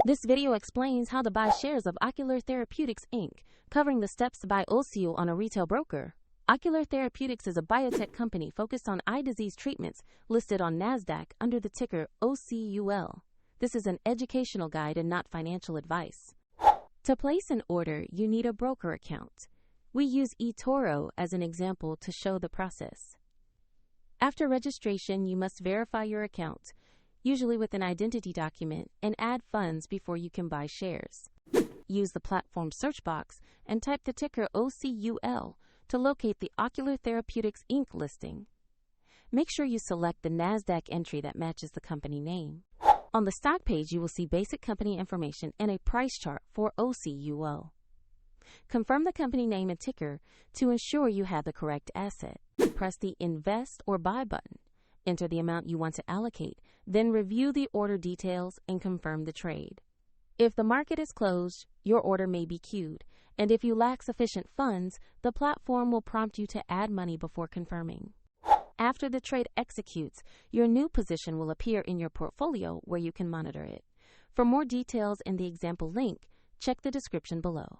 This video explains how to buy shares of Ocular Therapeutix Inc., covering the steps to buy OCUL on a retail broker. Ocular Therapeutix is a biotech company focused on eye disease treatments listed on NASDAQ under the ticker OCUL. This is an educational guide and not financial advice. To place an order, you need a broker account. We use eToro as an example to show the process. After registration, you must verify your account, usually with an identity document, and add funds before you can buy shares. Use the platform search box and type the ticker OCUL to locate the Ocular Therapeutix Inc. listing. Make sure you select the NASDAQ entry that matches the company name. On the stock page, you will see basic company information and a price chart for OCUL. Confirm the company name and ticker to ensure you have the correct asset. Press the Invest or Buy button. Enter the amount you want to allocate, then review the order details and confirm the trade. If the market is closed, your order may be queued, and if you lack sufficient funds, the platform will prompt you to add money before confirming. After the trade executes, your new position will appear in your portfolio where you can monitor it. For more details and the example link, check the description below.